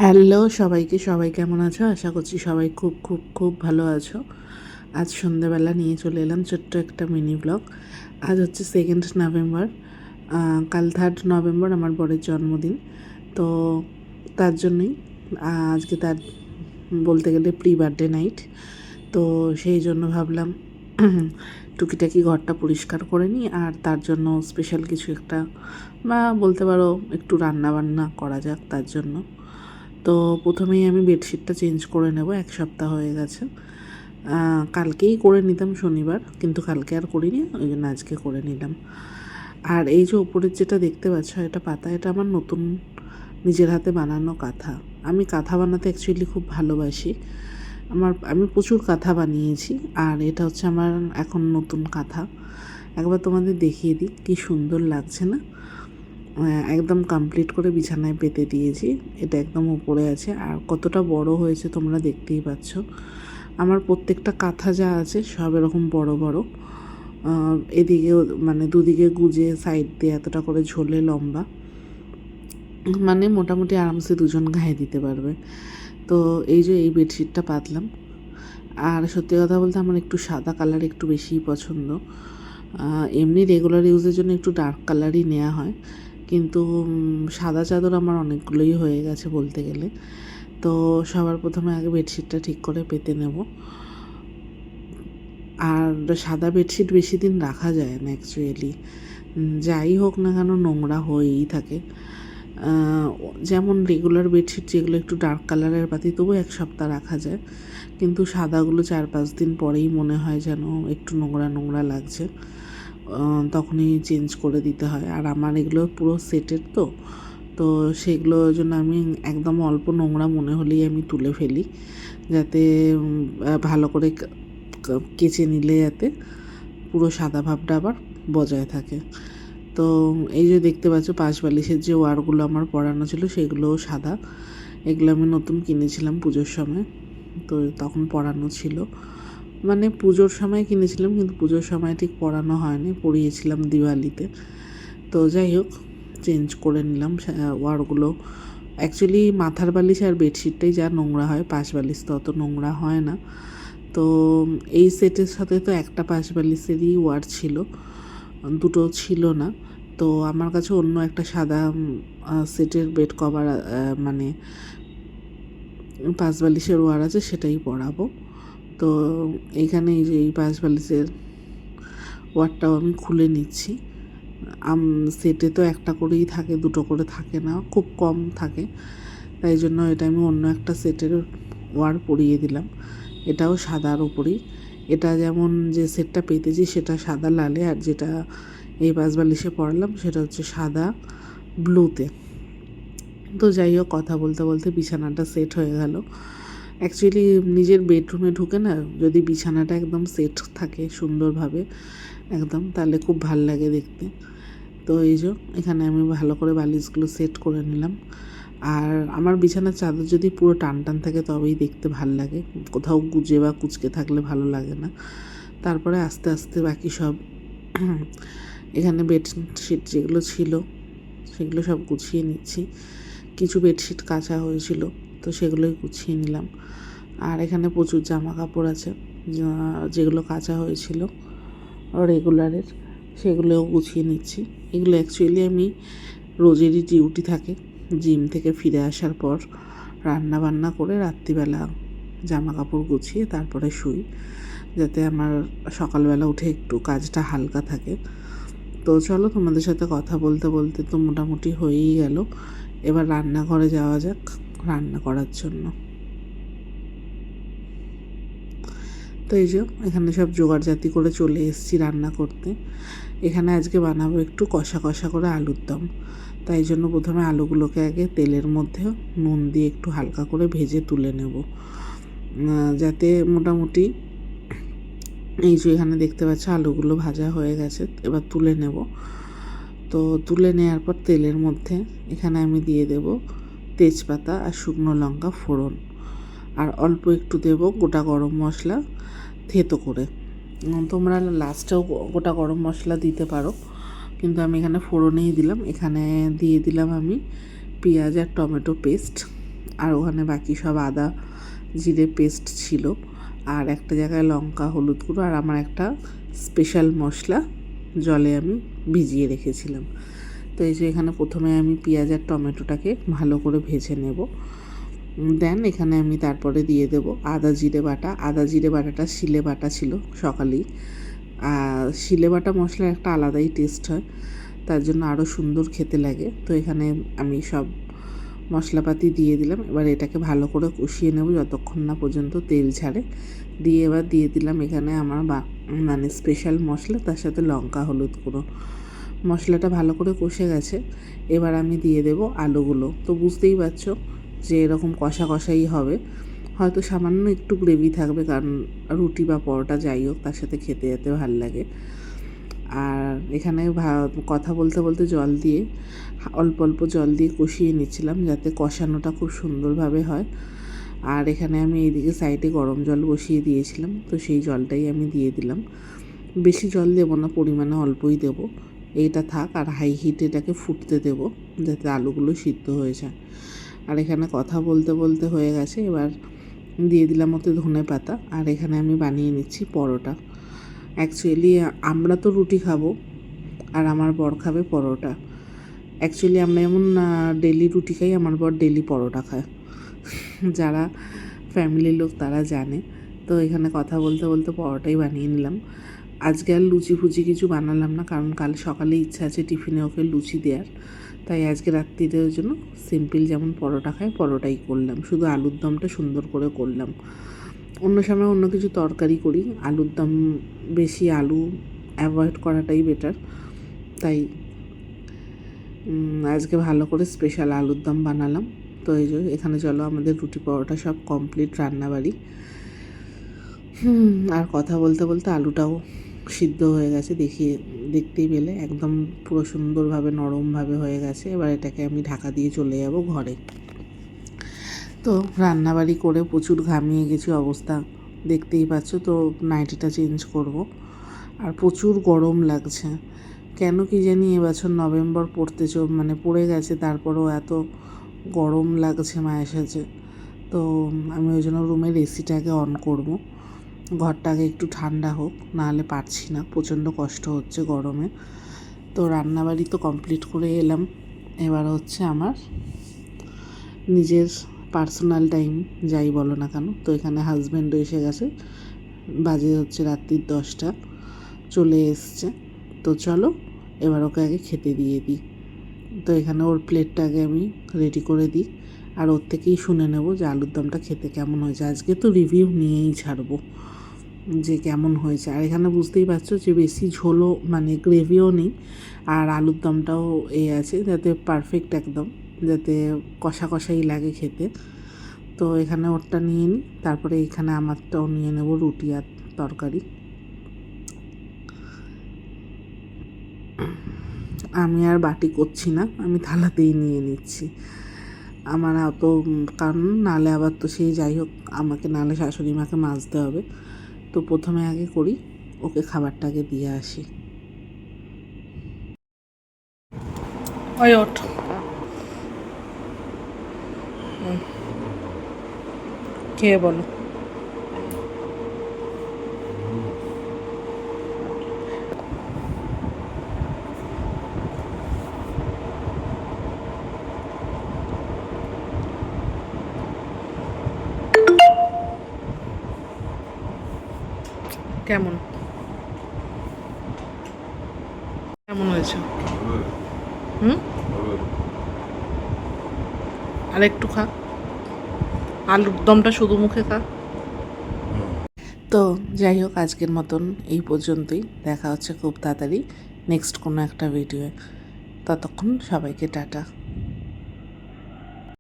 Hello সবাইকে, সবাই কেমন আছো? আশা করছি সবাই খুব খুব খুব ভালো আছো। আজ সন্ধ্যেবেলা নিয়ে চলে এলাম ছোট্ট একটা মিনি ব্লগ। আজ হচ্ছে 2nd নভেম্বর, কাল 3rd নভেম্বর আমার বরের জন্মদিন। তো তার জন্যই আজকে তার বলতে গেলে প্রি বার্থডে নাইট। তো সেই জন্য ভাবলাম টুকিটাকি ঘরটা পরিষ্কার করে নিই, আর তার জন্য স্পেশাল কিছু একটা বা বলতে পারো একটু রান্না বান্না করা যাক তার জন্য। তো প্রথমেই আমি বেডশিটটা চেঞ্জ করে নেব, 1 সপ্তাহ হয়ে গেছে। কালকেই করে নিতাম শনিবার, কিন্তু কালকে আর করিনি, ওই জন্য আজকে করে নিলাম। আর এই যে ওপরের যেটা দেখতে পাচ্ছ, এটা পাতা, এটা আমার নতুন নিজের হাতে বানানো কাঁথা। আমি কাঁথা বানাতে অ্যাকচুয়ালি খুব ভালোবাসি। আমি প্রচুর কাঁথা বানিয়েছি, আর এটা হচ্ছে আমার এখন নতুন কাঁথা। একবার তোমাদের দেখিয়ে দিই, কী সুন্দর লাগছে না? একদম কমপ্লিট করে বিছানায় পেতে দিয়েছি। এটা একদম উপরে আছে, আর কতটা বড় হয়েছে তোমরা দেখতেই পাচ্ছ। আমার প্রত্যেকটা কাঁথা যা আছে সব এরকম বড় বড়, এদিকেও মানে দুদিকে গুজে সাইড দিয়ে এতটা করে ঝোলে লম্বা, মানে মোটামুটি আরামসে দুজন গায়ে দিতে পারবে। তো এই যে এই বেডশিটটা পাতলাম। আর সত্যি কথা বলতে আমার একটু সাদা কালার একটু বেশিই পছন্দ। এমনি রেগুলার ইউজের জন্য একটু ডার্ক কালারই নেওয়া হয়, কিন্তু সাদা চাদর আমার অনেকগুলোই হয়ে গেছে বলতে গেলে। তো সবার প্রথমে আগে বেডশিটটা ঠিক করে পেতে নেব। আর সাদা বেডশিট বেশি দিন রাখা যায় না অ্যাকচুয়ালি, যাই হোক না কেন নোংরা হয়েই থাকে। যেমন রেগুলার বেডশিট যেগুলো একটু ডার্ক কালারের পাতি, তবু 1 সপ্তাহ রাখা যায়, কিন্তু সাদাগুলো 4-5 দিন পরেই মনে হয় যেন একটু নোংরা নোংরা লাগছে, তখনই চেঞ্জ করে দিতে হয়। আর আমার এগুলো পুরো সেটের, তো সেগুলোর জন্য আমি একদম অল্প নোংরা মনে হলেই আমি তুলে ফেলি, যাতে ভালো করে কেচে নিলে যাতে পুরো সাদা ভাবটা আবার বজায় থাকে। তো এই যে দেখতে পাচ্ছ, পাশ বালিশের যে ওয়ারগুলো আমার পরানো ছিল সেগুলোও সাদা। এগুলো আমি নতুন কিনেছিলাম পুজোর সময়, তো তখন পরানো ছিল, মানে পুজোর সময় কিনেছিলাম, কিন্তু পুজোর সময় ঠিক পরানো হয়নি, পরিয়েছিলাম দিওয়ালিতে। তো যাই হোক, চেঞ্জ করে নিলাম ওয়ারগুলো। অ্যাকচুয়ালি মাথার বালিশ আর বেডশিটটাই যা নোংরা হয়, পাশ বালিশ তো অত নোংরা হয় না। তো এই সেটের সাথে তো একটা পাশ বালিশেরই ওয়ার ছিল, দুটো ছিল না। তো আমার কাছে অন্য একটা সাদা সেটের বেড কভার, মানে পাশ বালিশের ওয়ার আছে, সেটাই পরাবো। তো এইখানে এই যে এই পাশ বালিশের ওয়ারটাও আমি খুলে নিচ্ছি। সেটে তো একটা করেই থাকে, দুটো করে থাকে না, খুব কম থাকে, তাই জন্য এটা আমি অন্য একটা সেটের ওয়ার পরিয়ে দিলাম। এটাও সাদার উপরই। এটা যেমন যে সেটটা পেতেছি সেটা সাদা লালে, আর যেটা এই বালিশে পরালাম সেটা হচ্ছে সাদা ব্লুতে। তো যাই হোক, কথা বলতে বলতে বিছানাটা সেট হয়ে গেল। অ্যাকচুয়ালি নিজের বেডরুমে ঢুকে না, যদি বিছানাটা একদম সেট থাকে সুন্দরভাবে একদম, তাহলে খুব ভাল লাগে দেখতে। তো এই যে এখানে আমি ভালো করে বালিশগুলো সেট করে নিলাম। আর আমার বিছানার চাদর যদি পুরো টান টান থাকে তবেই দেখতে ভাল লাগে, কোথাও গুজে বা কুচকে থাকলে ভালো লাগে না। তারপরে আস্তে আস্তে বাকি সব এখানে বেডশিট যেগুলো ছিল সেগুলো সব গুছিয়ে নিচ্ছি। কিছু বেডশিট কাচা হয়েছিল, তো সেগুলোই গুছিয়ে নিলাম। আর এখানে প্রচুর জামা কাপড় আছে যেগুলো কাচা হয়েছিল রেগুলারের, সেগুলোও গুছিয়ে নিচ্ছি। এগুলো অ্যাকচুয়ালি আমি রোজেরই ডিউটি থাকে, জিম থেকে ফিরে আসার পর রান্না বান্না করে রাত্রিবেলা জামা কাপড় গুছিয়ে তারপরে শুই, যাতে আমার সকালবেলা উঠে একটু কাজটা হালকা থাকে। তো চলো, তোমাদের সাথে কথা বলতে বলতে তো মোটামুটি হয়েই গেল। এবার রান্নাঘরে যাওয়া যাক রান্না করার জন্য। তো এই যে এখানে সব জোগাড়জাতি করে চলে এসেছি রান্না করতে। এখানে আজকে বানাবো একটু কষা কষা করে আলুর দম। তাই জন্য প্রথমে আলুগুলোকে আগে তেলের মধ্যে নুন দিয়ে একটু হালকা করে ভেজে তুলে নেব, যাতে মোটামুটি এই যে এখানে দেখতে পাচ্ছ আলুগুলো ভাজা হয়ে গেছে, এবার তুলে নেব। তো তুলে নেওয়ার পর তেলের মধ্যে এখানে আমি দিয়ে দেব তেজপাতা আর শুকনো লঙ্কা ফোড়ন, আর অল্প একটু দেব গোটা গরম মশলা থেতো করে। তোমরা লাস্টেও গোটা গরম মশলা দিতে পারো, কিন্তু আমি এখানে ফোড়নেই দিলাম। এখানে দিয়ে দিলাম আমি পেঁয়াজ আর টমেটো পেস্ট, আর ওখানে বাকি সব আদা জিরে পেস্ট ছিল, আর একটা জায়গায় লঙ্কা হলুদ গুঁড়ো আর আমার একটা স্পেশাল মশলা জলে আমি ভিজিয়ে রেখেছিলাম। তো এই যে এখানে প্রথমে আমি পেঁয়াজ আর টমেটোটাকে ভালো করে ভেজে নেব। দেন এখানে আমি তারপরে দিয়ে দেব আদা জিরে বাটা। আদা জিরে বাটাটা শিলে বাটা ছিল সকালেই। আর শিলে বাটা মশলার একটা আলাদাই টেস্ট হয়, তার জন্য আরও সুন্দর খেতে লাগে। তো এখানে আমি সব মশলাপাতি দিয়ে দিলাম। এবার এটাকে ভালো করে কষিয়ে নেব যতক্ষণ না পর্যন্ত তেল ছাড়ে। দিয়ে এবার দিয়ে দিলাম এখানে আমার মানে স্পেশাল মশলা, তার সাথে লঙ্কা হলুদ গুঁড়ো। মশলাটা ভালো করে কষে গেছে, এবার আমি দিয়ে দেব আলুগুলো। তো বুঝতেই পারছো যে এরকম কষা কষাই হবে, হয়তো সামান্য একটু গ্রেভি থাকবে, কারণ রুটি বা পরোটা যাই হোক তার সাথে খেতে যেতে ভালো লাগে। আর এখানে কথা বলতে বলতে জল দিয়ে অল্প অল্প জল দিয়ে কষিয়ে নিচ্ছিলাম, যাতে কষানোটা খুব সুন্দরভাবে হয়। আর এখানে আমি এইদিকে সাইডে গরম জল বসিয়ে দিয়েছিলাম, তো সেই জলটাই আমি দিয়ে দিলাম। বেশি জল দেবো না, পরিমাণে অল্পই দেবো। এইটা থাক, আর হাই হিটে এটাকে ফুটতে দেবো যাতে আলুগুলো সিদ্ধ হয়ে যায়। আর এখানে কথা বলতে বলতে হয়ে গেছে, এবার দিয়ে দিলাম ওতে ধনে পাতা। আর এখানে আমি বানিয়ে নিচ্ছি পরোটা। অ্যাকচুয়ালি আমরা তো রুটি খাবো আর আমার বর খাবে পরোটা। অ্যাকচুয়ালি আমরা যেমন ডেলি রুটি খাই, আমার বর ডেলি পরোটা খায়। যারা ফ্যামিলির লোক তারা জানে। তো এখানে কথা বলতে বলতে পরোটাই বানিয়ে নিলাম। আজকে আর লুচি ফুচি কিছু বানালাম না, কারণ কাল সকালে ইচ্ছা আছে টিফিনে ওকে লুচি দেওয়ার। তাই আজকে রাত্রিদের জন্য সিম্পল যেমন পরোটা খায় পরোটাই করলাম, শুধু আলুর দমটা সুন্দর করে করলাম। অন্য সময় অন্য কিছু তরকারি করি, আলুর দম বেশি আলু অ্যাভয়েড করাটাই বেটার। তাই আজকে ভালো করে স্পেশাল আলুর দম বানালাম। তো এই যে এখানে চলো আমাদের রুটি পরোটা সব কমপ্লিট রান্নাবাড়ি। আর কথা বলতে বলতে আলুটাও সিদ্ধ হয়ে গেছে, দেখতেই পেলে একদম পুরো সুন্দরভাবে নরমভাবে হয়ে গেছে। এবার এটাকে আমি ঢাকা দিয়ে চলে যাব ঘরে। তো রান্নাবাড়ি করে প্রচুর ঘামিয়ে গেছি, অবস্থা দেখতেই পাচ্ছ। তো নাইটিটা চেঞ্জ করব, আর প্রচুর গরম লাগছে। কেন কি জানি এবছর নভেম্বর পড়ে গেছে, তারপরেও এত গরম লাগছে মায়ের সাথে। তো আমি ওই জন্য রুমের এসিটাকে অন করব, ঘরটাকে একটু ঠান্ডা হোক, নাহলে পারছি না, প্রচণ্ড কষ্ট হচ্ছে গরমে। তো রান্নাবাড়ি তো কমপ্লিট করে এলাম, এবার হচ্ছে আমার নিজের পার্সোনাল টাইম যাই বলো না কেন। তো এখানে হাজব্যান্ডও এসে গেছে, বাজে হচ্ছে রাত্রির 10টা, চলে এসছে। তো চলো এবার ওকে আগে খেতে দিয়ে দিই। তো এখানে ওর প্লেটটাকে আমি রেডি করে দিই, আর ওর থেকেই শুনে নেব যে আলুর দমটা খেতে কেমন হয়েছে। আজকে তো রিভিউ নিয়েই ছাড়বো যে কেমন হয়েছে। আর এখানে বুঝতেই পারছো যে বেশি ঝোলও মানে গ্রেভিও নেই, আর আলুর দমটাও আছে যাতে পারফেক্ট একদম, যাতে কষা কষাই লাগে খেতে। তো এখানে ওরটা নিয়ে নিই, তারপরে এখানে আমারটাও নিয়ে নেব, রুটি আর তরকারি। আমি আর বাটি করছি না, আমি থালাতেই নিয়ে নিচ্ছি। আমার অত কারণ নাহলে আবার তো সেই যাই হোক আমাকে নাহলে শাশুড়ি মাকে মাজতে হবে। তো প্রথমে আগে করি ওকে খাবারটাকে দিয়ে আসি। ওই ওঠ, খেয়ে বলো। কেমন কেমন হয়েছে? আর একটু খা, আলুর দমটা শুধু মুখে খা। তো যাই হোক আজকের মতন এই পর্যন্তই, দেখা হচ্ছে খুব তাড়াতাড়ি নেক্সট কোনো একটা ভিডিওয়ে। ততক্ষণ সবাইকে টাটা।